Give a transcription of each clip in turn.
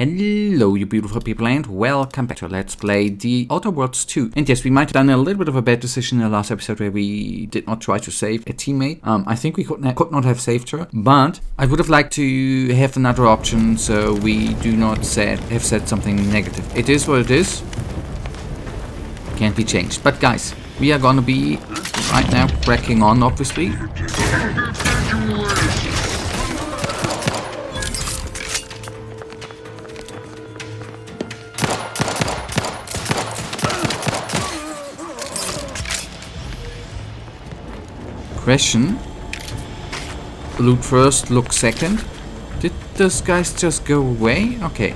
Hello you beautiful people and welcome back to Let's Play The Outer Worlds 2. And yes, we might have done a little bit of a bad decision in the last episode where we did not try to save a teammate. I think we could not have saved her, but I would have liked to have another option so we do not have said something negative. It is what it is. Can't be changed. But guys, we are gonna be right now cracking on, obviously. Question. Loot first, look second. Did those guys just go away? Okay.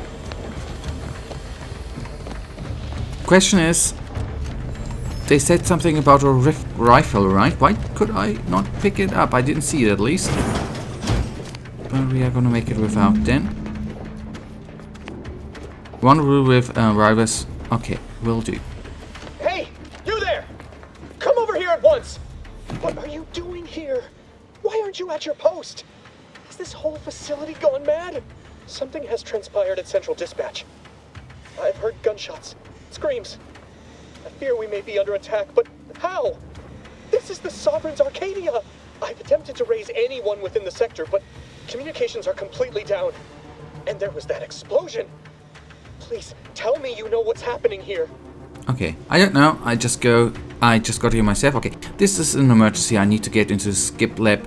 Question is, they said something about a rifle, right? Why could I not pick it up? I didn't see it at least. But we are gonna make it without then. One rule with rivals. Okay, will do. Hey, you there! Come over here at once! What are you doing here? Why aren't you at your post? Has this whole facility gone mad? Something has transpired at Central Dispatch. I've heard gunshots, screams. I fear we may be under attack, but how? This is the Sovereign's Arcadia! I've attempted to raise anyone within the sector, but communications are completely down. And there was that explosion. Please, tell me you know what's happening here. Okay, I don't know. I just got here myself. Okay, this is an emergency. I need to get into the skip lab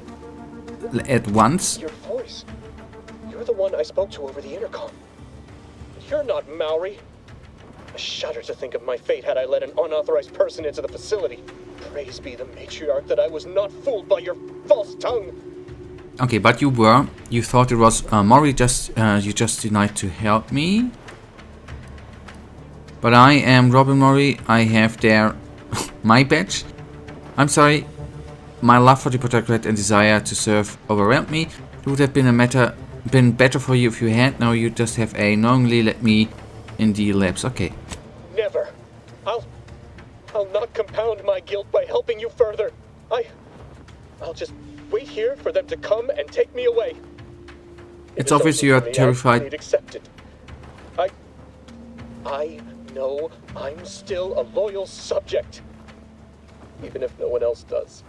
at once. Your voice. You're the one I spoke to over the intercom. You're not Maori. I shudder to think of my fate had I let an unauthorized person into the facility. Praise be the matriarch that I was not fooled by your false tongue. Okay, but you were. You thought it was Mori. You just denied to help me. But I am Robin Mori. I have there my badge. I'm sorry. My love for the protectorate and desire to serve overwhelmed me. It would have been better for you if you had. Now you just have knowingly let me in the labs. Okay. Never. I'll not compound my guilt by helping you further. I'll just wait here for them to come and take me away. It's obvious you are terrified. Accepted. I know I'm still a loyal subject, even if no one else does.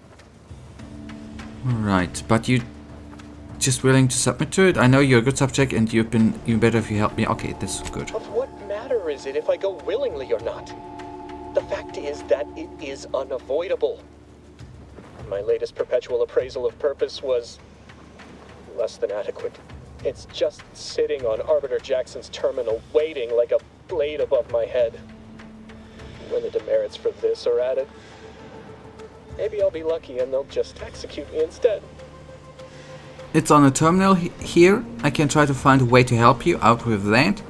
Right, but you just willing to submit to it? I know you're a good subject and you've been even better if you help me. Okay, this is good. Of what matter is it if I go willingly or not? The fact is that it is unavoidable. My latest perpetual appraisal of purpose was less than adequate. It's just sitting on Arbiter Jackson's terminal, waiting like a blade above my head. When the demerits for this are added, maybe I'll be lucky and they'll just execute me instead. It's on a terminal here. I can try to find a way to help you out with that.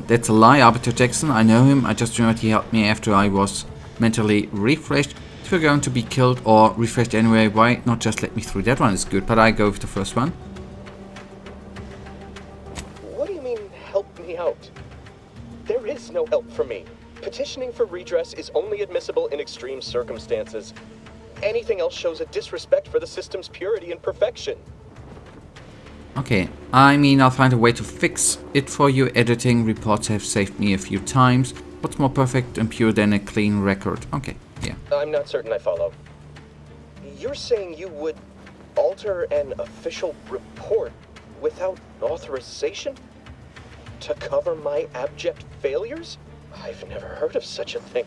That's a lie, Arbiter Jackson. I know him. I just remembered he helped me after I was mentally refreshed. If you're going to be killed or refreshed anyway, why not just let me through? That one is good, but I go with the first one. What do you mean, help me out? There is no help for me. Petitioning for redress is only admissible in extreme circumstances. Anything else shows a disrespect for the system's purity and perfection. Okay, I mean, I'll find a way to fix it for you. Editing reports have saved me a few times. What's more perfect and pure than a clean record? Okay, yeah. I'm not certain I follow. You're saying you would alter an official report without authorization? To cover my abject failures? I've never heard of such a thing.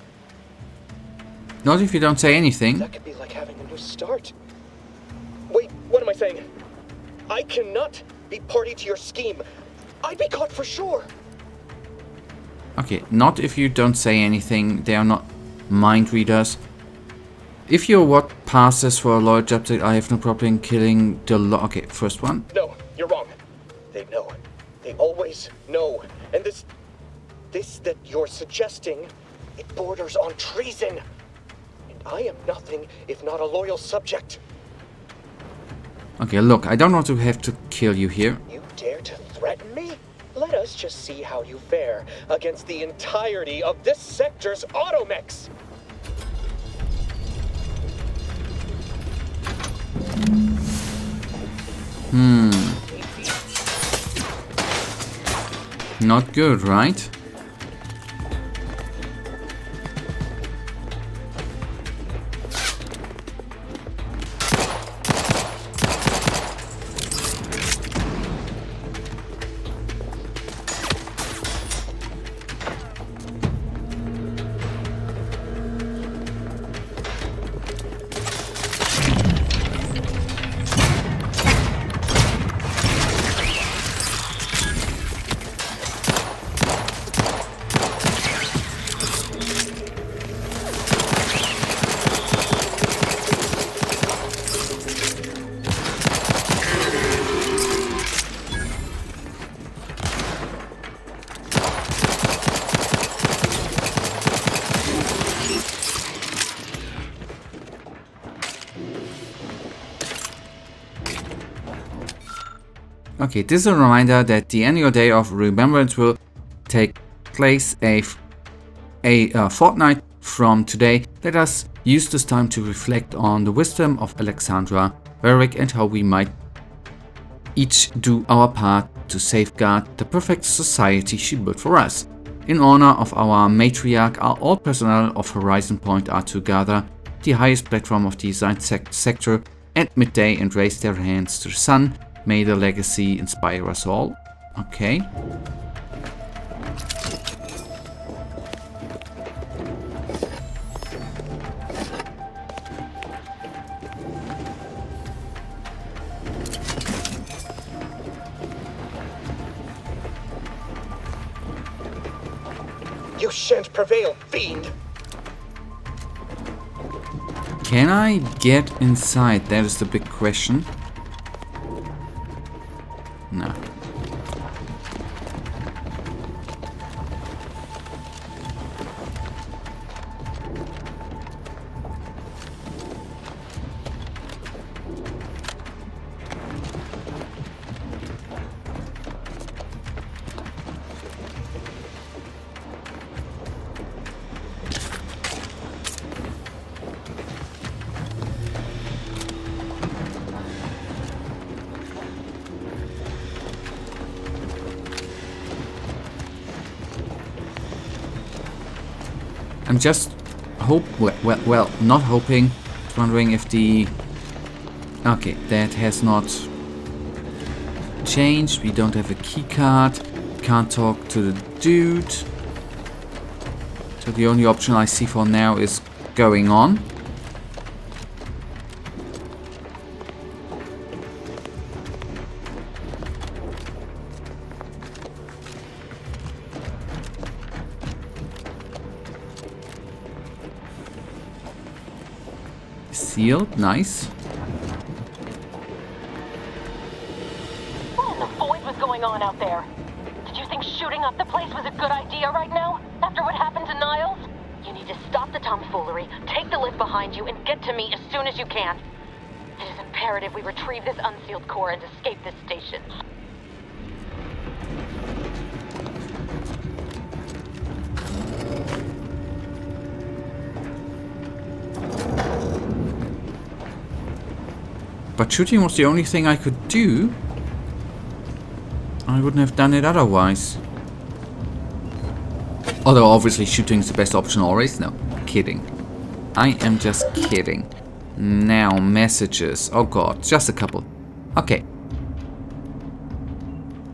Not if you don't say anything. That could be like having a new start. Wait, what am I saying? I cannot be party to your scheme. I'd be caught for sure. Okay, not if you don't say anything. They are not mind readers. If you're what passes for a loyal subject, I have no problem killing the Okay, first one. No, you're wrong. They know. They always know. And this that you're suggesting, it borders on treason. And I am nothing if not a loyal subject. Okay, look, I don't want to have to kill you here. You dare to threaten me? Let us just see how you fare against the entirety of this sector's automechs. Not good, right? Okay, this is a reminder that the annual day of remembrance will take place a fortnight from today. Let us use this time to reflect on the wisdom of Alexandra Berwick and how we might each do our part to safeguard the perfect society she built for us. In honor of our matriarch, all personnel of Horizon Point are to gather the highest platform of the design sector at midday and raise their hands to the sun. May the legacy inspire us all. Okay. You shan't prevail, fiend! Can I get inside? That is the big question. No. I'm just not hoping, wondering if the... Okay, that has not changed. We don't have a key card. Can't talk to the dude. So the only option I see for now is going on. Sealed, nice. What in the void was going on out there? Did you think shooting up the place was a good idea right now? After what happened to Niles? You need to stop the tomfoolery, take the lift behind you, and get to me as soon as you can. It is imperative we retrieve this unsealed core and escape this station. But shooting was the only thing I could do. I wouldn't have done it otherwise. Although obviously shooting is the best option always. No, kidding. I am just kidding. Now, messages. Oh god, just a couple. Okay.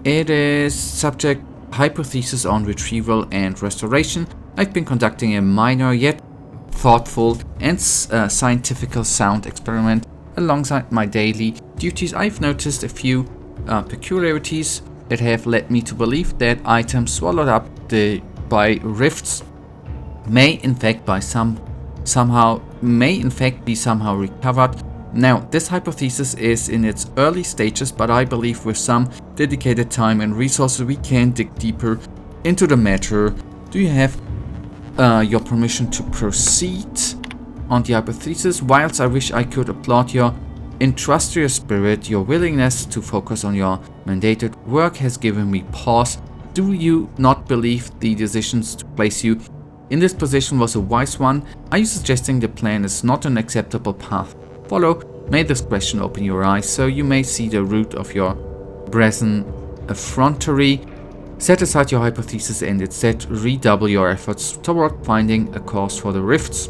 It is subject hypothesis on retrieval and restoration. I've been conducting a minor yet thoughtful and scientific sound experiment. Alongside my daily duties, I've noticed a few peculiarities that have led me to believe that items swallowed up by rifts may in fact be somehow recovered. Now, this hypothesis is in its early stages, but I believe with some dedicated time and resources we can dig deeper into the matter. Do you have your permission to proceed on the hypothesis? Whilst I wish I could applaud your industrious spirit, your willingness to focus on your mandated work has given me pause. Do you not believe the decisions to place you in this position was a wise one? Are you suggesting the plan is not an acceptable path? Follow. May this question open your eyes so you may see the root of your brazen effrontery. Set aside your hypothesis and instead redouble your efforts toward finding a cause for the rift's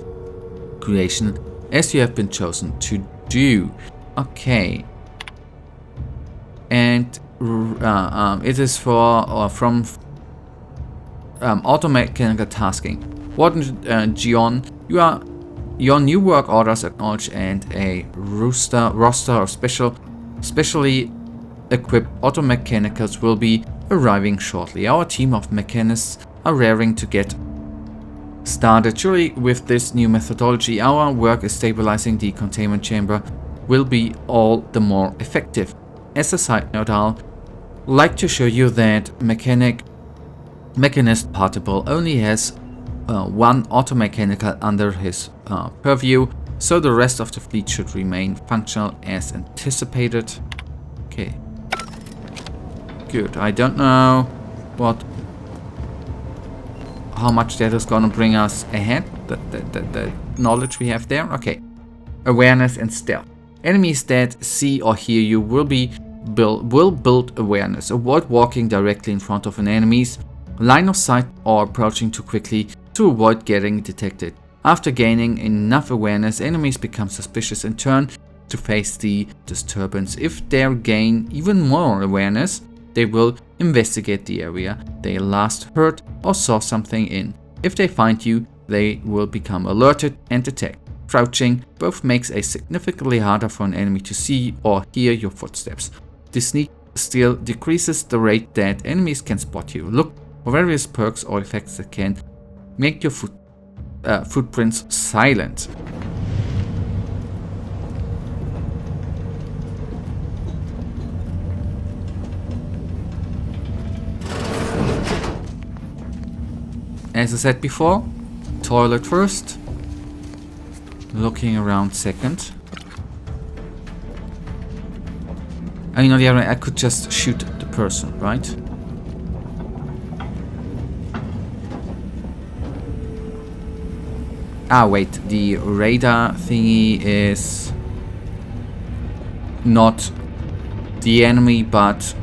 creation, as you have been chosen to do. Okay. And it is from automechanical tasking. Warden Gion, your new work orders acknowledge, and a roster of specially equipped automechanicals will be arriving shortly. Our team of mechanists are raring to get started. Surely with this new methodology, our work is stabilizing the containment chamber will be all the more effective. As a side note, I'll like to show you that Mechanist Partible only has one automechanical under his purview, so the rest of the fleet should remain functional as anticipated. Okay. Good. I don't know how much that is gonna bring us ahead. The knowledge we have there. Okay. Awareness and stealth. Enemies that see or hear you will build awareness. Avoid walking directly in front of an enemy's line of sight or approaching too quickly to avoid getting detected. After gaining enough awareness, enemies become suspicious and turn to face the disturbance. If they gain even more awareness, they will investigate the area they last heard or saw something in. If they find you, they will become alerted and attack. Crouching both makes it significantly harder for an enemy to see or hear your footsteps. The sneak still decreases the rate that enemies can spot you. Look for various perks or effects that can make your footprints silent. As I said before, toilet first, looking around second. I mean, on the other hand, I could just shoot the person, right? Ah, wait, the radar thingy is not the enemy, but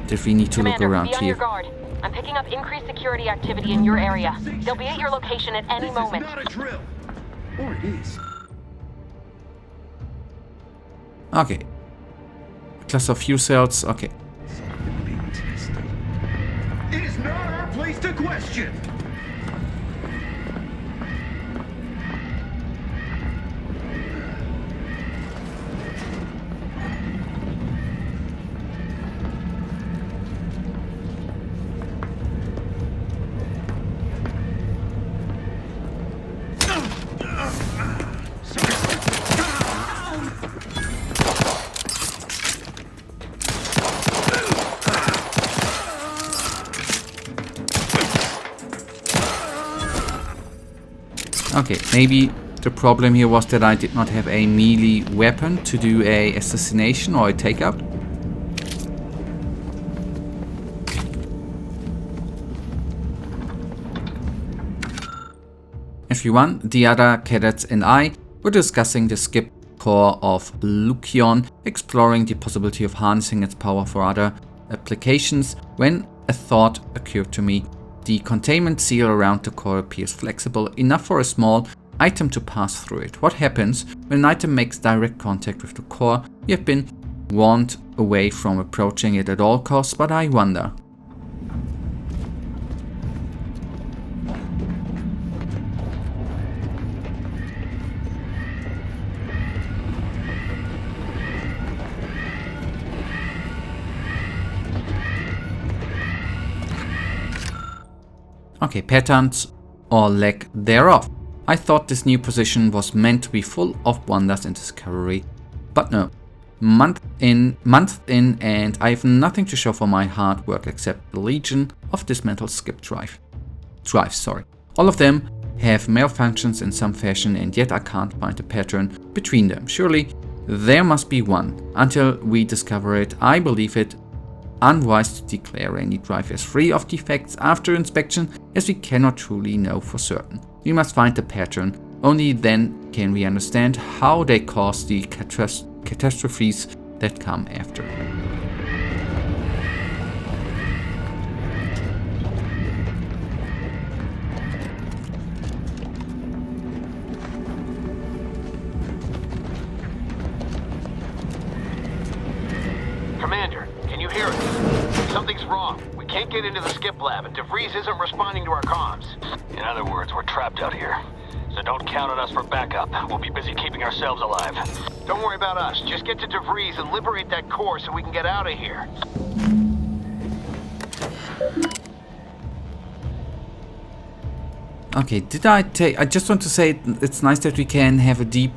that we need to Commander, look around be on here. your guard. I'm picking up increased security activity in your area. They'll be at your location at any moment. Not a drill. Or it is. Okay. Cluster of fuel cells, okay. It is not our place to question. Okay, maybe the problem here was that I did not have a melee weapon to do a assassination or a takeout. Everyone, the other cadets and I were discussing the skip core of Lucion, exploring the possibility of harnessing its power for other applications, when a thought occurred to me. The containment seal around the core appears flexible enough for a small item to pass through it. What happens when an item makes direct contact with the core? We have been warned away from approaching it at all costs, but I wonder. Okay, patterns or lack thereof. I thought this new position was meant to be full of wonders and discovery, but no. Month in, and I have nothing to show for my hard work except the legion of dismantled skip drives. All of them have malfunctions in some fashion, and yet I can't find a pattern between them. Surely there must be one. Until we discover it, I believe it unwise to declare any drive as free of defects after inspection, as we cannot truly know for certain. We must find the pattern. Only then can we understand how they cause the catastrophes that come after. can't get into the skip lab, and DeVries isn't responding to our comms. In other words, we're trapped out here. So don't count on us for backup. We'll be busy keeping ourselves alive. Don't worry about us. Just get to DeVries and liberate that core so we can get out of here. Okay, I just want to say it's nice that we can have a deep,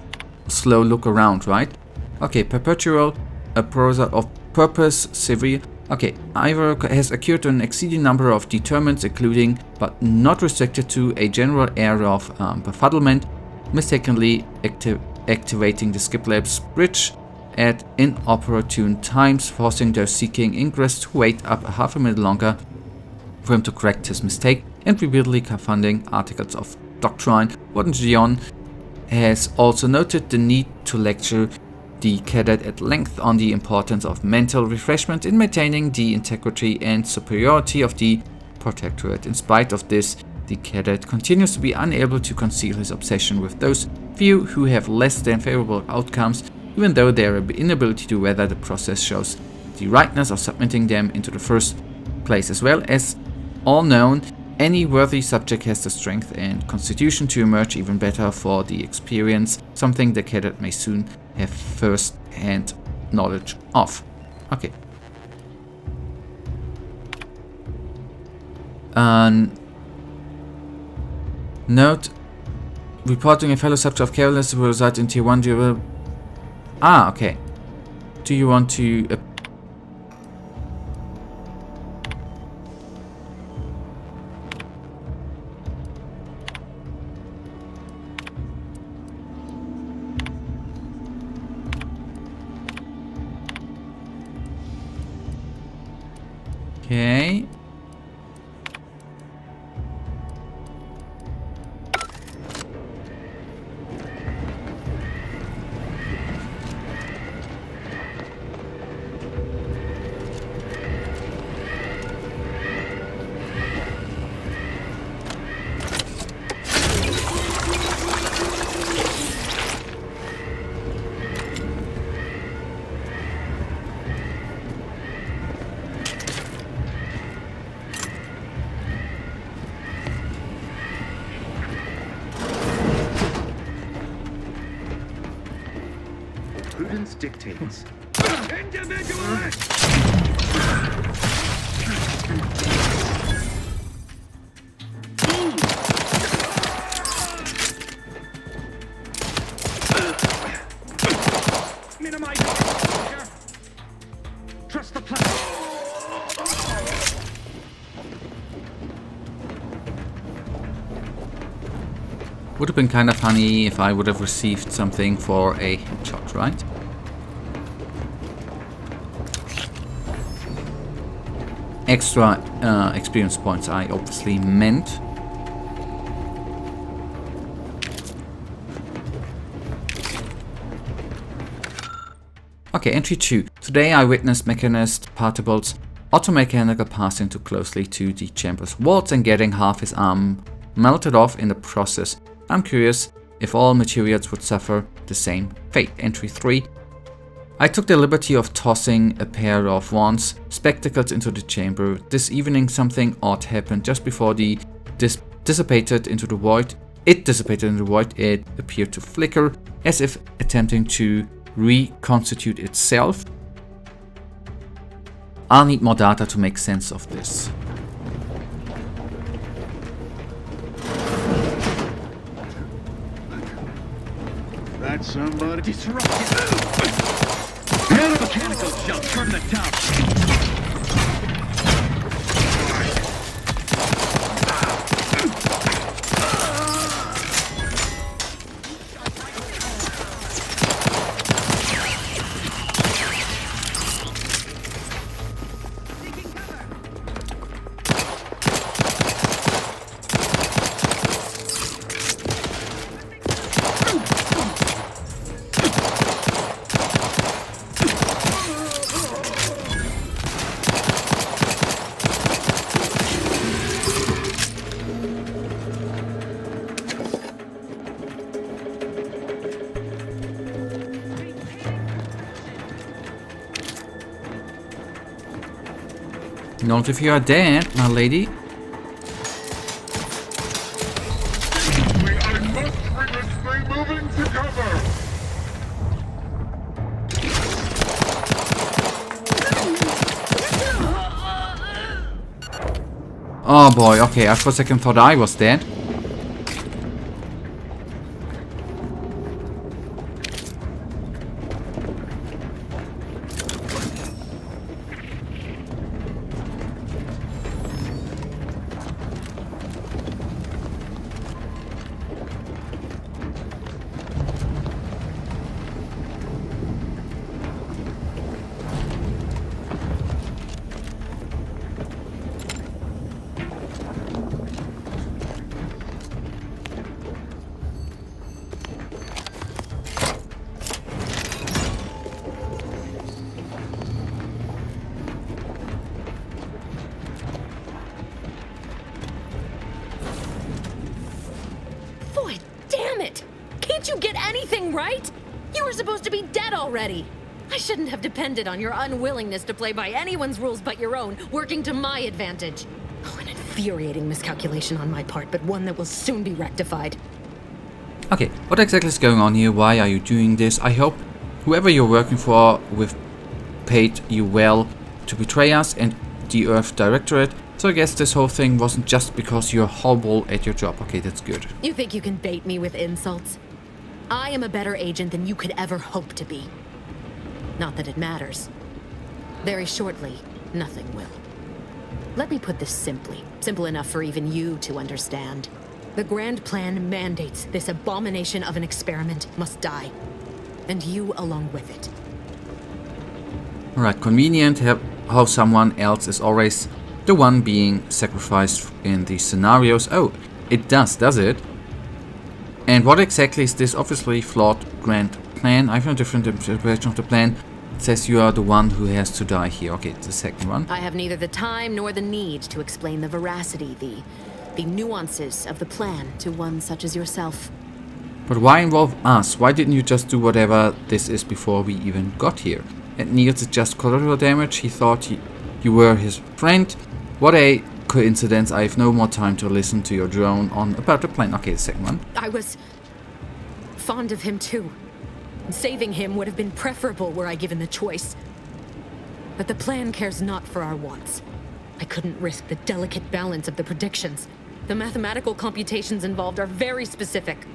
slow look around, right? Okay, perpetual, a prosa of purpose, severe. Okay, Ivor has acquired an exceeding number of determinants, including, but not restricted to, a general air of befuddlement, mistakenly activating the skip lab's bridge at inopportune times, forcing those seeking ingress to wait up a half a minute longer for him to correct his mistake, and repeatedly confounding articles of doctrine. Warden Gion has also noted the need to lecture the cadet at length on the importance of mental refreshment in maintaining the integrity and superiority of the Protectorate. In spite of this, the cadet continues to be unable to conceal his obsession with those few who have less than favorable outcomes, even though their inability to weather the process shows the rightness of submitting them into the first place. As well as all known, any worthy subject has the strength and constitution to emerge even better for the experience, something the cadet may soon have first-hand knowledge of. Okay. Note, reporting a fellow subject of carelessness will result in Tier 1 durable. Ah, okay. Do you want to... Okay. Prudence dictates. Minimize it. Trust the plan. Would have been kind of funny if I would have received something for a headshot, right? Extra experience points, I obviously meant. Okay, entry 2. Today I witnessed mechanist particles automechanical passing too closely to the chamber's walls and getting half his arm melted off in the process. I'm curious if all materials would suffer the same fate. Entry 3. I took the liberty of tossing a pair of wands spectacles into the chamber. This evening something odd happened just before the dissipated into the void. It dissipated into the void. It appeared to flicker as if attempting to reconstitute itself. I'll need more data to make sense of this. That's somebody. Disrupt it. Mechanical jump from the top. Not if you are dead, my lady. I must rigorously moving to cover. Oh boy, okay, I for a second thought I was dead. Boy, damn it! Can't you get anything right? You were supposed to be dead already. I shouldn't have depended on your unwillingness to play by anyone's rules but your own, working to my advantage. Oh, an infuriating miscalculation on my part, but one that will soon be rectified. Okay, what exactly is going on here? Why are you doing this? I hope whoever you're working for with paid you well to betray us and the Earth Directorate. So I guess this whole thing wasn't just because you're horrible at your job. Okay, that's good. You think you can bait me with insults? I am a better agent than you could ever hope to be. Not that it matters. Very shortly, nothing will. Let me put this simply. Simple enough for even you to understand. The grand plan mandates this abomination of an experiment must die. And you along with it. Alright, convenient how someone else is always the one being sacrificed in these scenarios. Oh, it does it? And what exactly is this obviously flawed grand plan? I have a different interpretation of the plan. It says you are the one who has to die here. Okay, it's the second one. I have neither the time nor the need to explain the veracity, the nuances of the plan to one such as yourself. But why involve us? Why didn't you just do whatever this is before we even got here? And Niels is just collateral damage. He thought you were his friend. What a coincidence. I have no more time to listen to your drone on about the plan. Okay, the second one. I was fond of him too. Saving him would have been preferable were I given the choice. But the plan cares not for our wants. I couldn't risk the delicate balance of the predictions. The mathematical computations involved are very specific.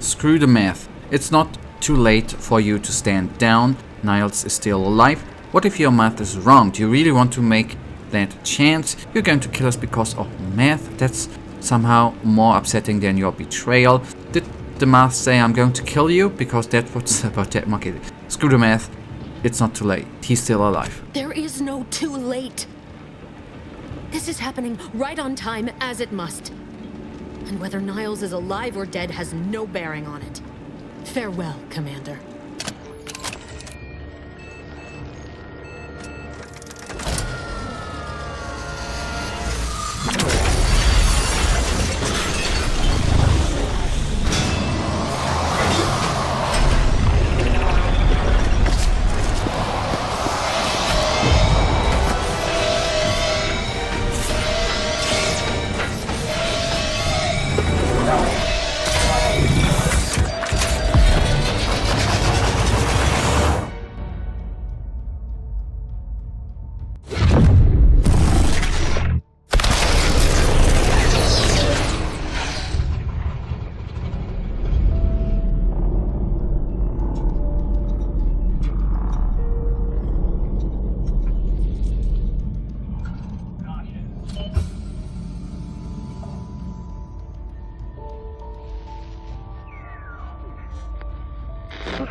Screw the math. It's not too late for you to stand down. Niles is still alive. What if your math is wrong? Do you really want to make that chance? You're going to kill us because of math? That's somehow more upsetting than your betrayal. Did the math say I'm going to kill you? Because that's what's about that. Okay, screw the math. It's not too late. He's still alive. There is no too late. This is happening right on time as it must. And whether Niles is alive or dead has no bearing on it. Farewell, Commander.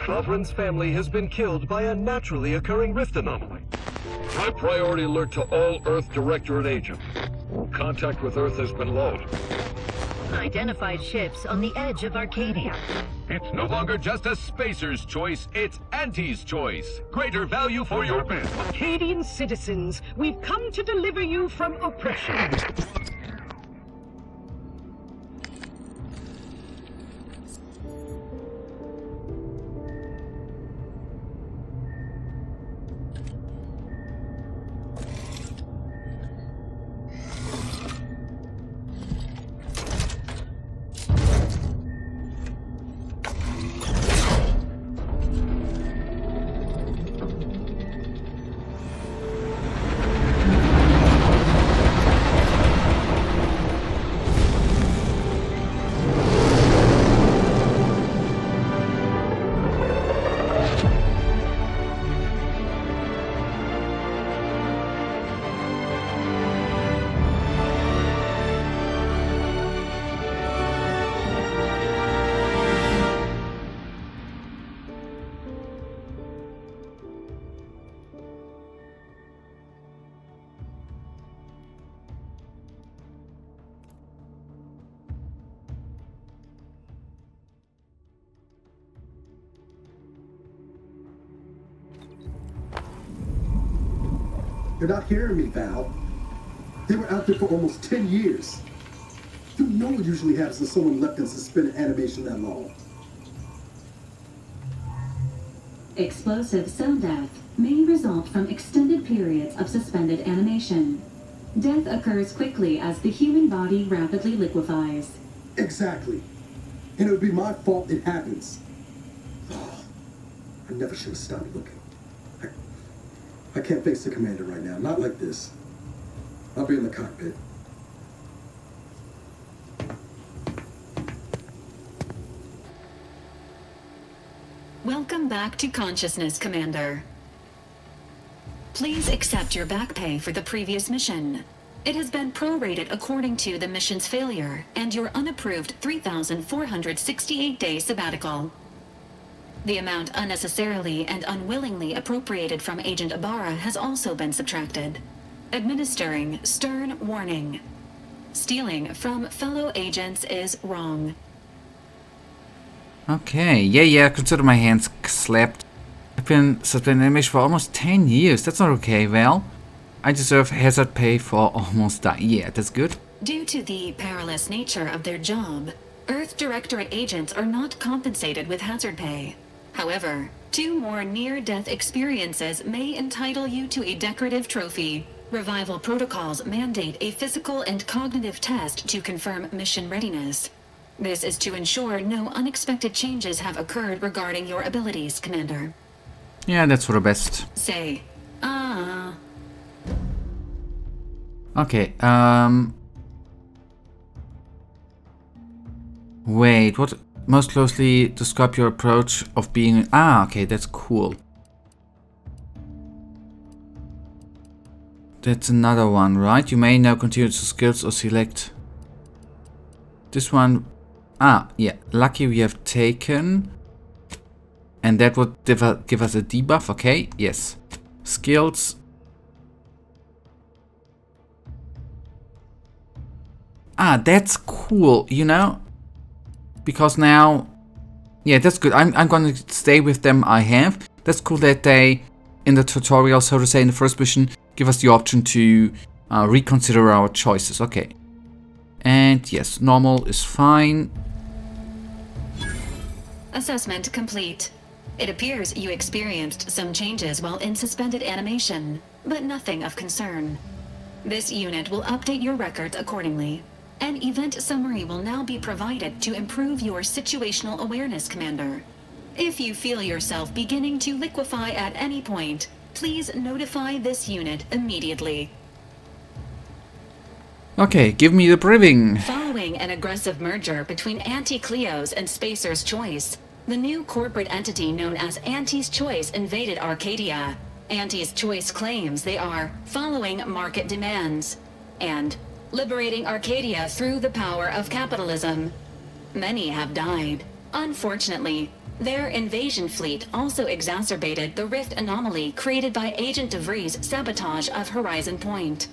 Sovereign's family has been killed by a naturally occurring rift anomaly. High priority alert to all Earth Directorate agents. Contact with Earth has been lost. Identified ships on the edge of Arcadia. It's no longer just a spacer's choice, it's Auntie's choice. Greater value for your men. Arcadian citizens, we've come to deliver you from oppression. You're not hearing me, Val. They were out there for almost 10 years. You know what usually happens when someone left in suspended animation that long. Explosive cell death may result from extended periods of suspended animation. Death occurs quickly as the human body rapidly liquefies. Exactly. And it would be my fault it happens. Oh, I never should have stopped looking. I can't face the commander right now. Not like this. I'll be in the cockpit. Welcome back to consciousness, Commander. Please accept your back pay for the previous mission. It has been prorated according to the mission's failure and your unapproved 3,468-day sabbatical. The amount unnecessarily and unwillingly appropriated from Agent Ibarra has also been subtracted. Administering stern warning. Stealing from fellow agents is wrong. Okay, yeah, consider my hands slapped. I've been suspended animation for almost 10 years. That's not okay, well. I deserve hazard pay for almost that. Yeah, that's good. Due to the perilous nature of their job, Earth Directorate agents are not compensated with hazard pay. However, 2 more near-death experiences may entitle you to a decorative trophy. Revival protocols mandate a physical and cognitive test to confirm mission readiness. This is to ensure no unexpected changes have occurred regarding your abilities, Commander. Yeah, that's for the best. Say, Okay, wait, what? Most closely describe your approach of being... okay, that's cool. That's another one, right? You may now continue to skills or select... This one... yeah, lucky we have taken... And that would give us a debuff, okay? Yes. Skills... that's cool, you know? Because now... Yeah, that's good. I'm gonna stay with them I have. That's cool that they, in the tutorial, so to say, in the first mission, give us the option to reconsider our choices. Okay. And yes, normal is fine. Assessment complete. It appears you experienced some changes while in suspended animation, but nothing of concern. This unit will update your records accordingly. An event summary will now be provided to improve your situational awareness, Commander. If you feel yourself beginning to liquefy at any point, please notify this unit immediately. Okay, give me the briefing. Following an aggressive merger between Anti-Cleo's and Spacer's Choice, the new corporate entity known as Anti's Choice invaded Arcadia. Anti's Choice claims they are following market demands and liberating Arcadia through the power of capitalism. Many have died. Unfortunately, their invasion fleet also exacerbated the rift anomaly created by Agent DeVries' sabotage of Horizon Point.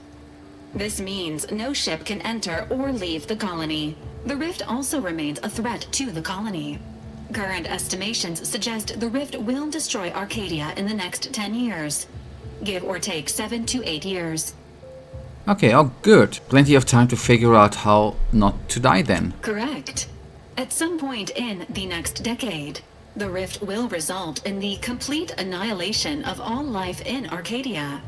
This means no ship can enter or leave the colony. The rift also remains a threat to the colony. Current estimations suggest the rift will destroy Arcadia in the next 10 years. Give or take 7 to 8 years. Okay, oh good. Plenty of time to figure out how not to die then. Correct. At some point in the next decade, the rift will result in the complete annihilation of all life in Arcadia.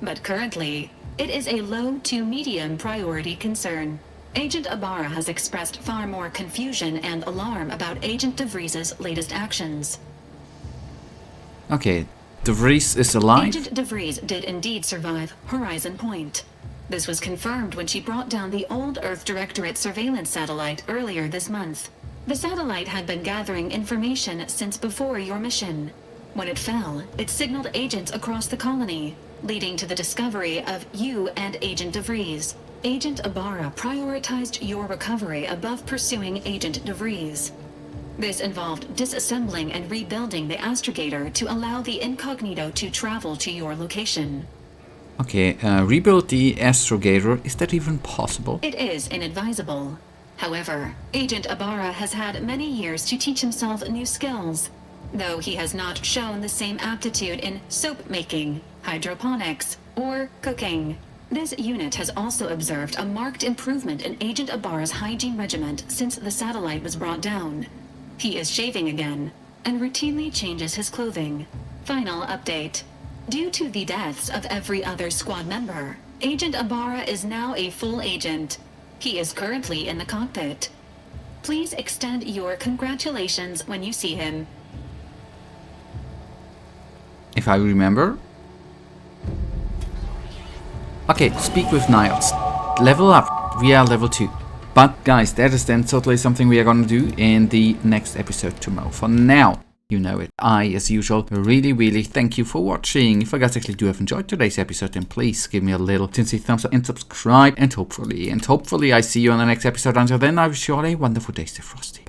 But currently, it is a low to medium priority concern. Agent Ibarra has expressed far more confusion and alarm about Agent DeVries' latest actions. Okay, DeVries is alive? Agent DeVries did indeed survive Horizon Point. This was confirmed when she brought down the old Earth Directorate surveillance satellite earlier this month. The satellite had been gathering information since before your mission. When it fell, it signaled agents across the colony, leading to the discovery of you and Agent DeVries. Agent Ibarra prioritized your recovery above pursuing Agent DeVries. This involved disassembling and rebuilding the astrogator to allow the incognito to travel to your location. Okay, rebuild the astrogator. Is that even possible? It is inadvisable. However, Agent Ibarra has had many years to teach himself new skills, though he has not shown the same aptitude in soap making, hydroponics, or cooking. This unit has also observed a marked improvement in Agent Ibarra's hygiene regimen since the satellite was brought down. He is shaving again, and routinely changes his clothing. Final update. Due to the deaths of every other squad member, Agent Ibarra is now a full agent. He is currently in the cockpit. Please extend your congratulations when you see him. If I remember. Okay, speak with Niles. Level up. We are level 2. But guys, that is then totally something we are gonna do in the next episode tomorrow. For now, you know it. I, as usual, really thank you for watching. If you guys actually do have enjoyed today's episode, then please give me a little sincere thumbs up and subscribe. And hopefully I see you on the next episode. Until then, I wish you all a wonderful day, stay frosty.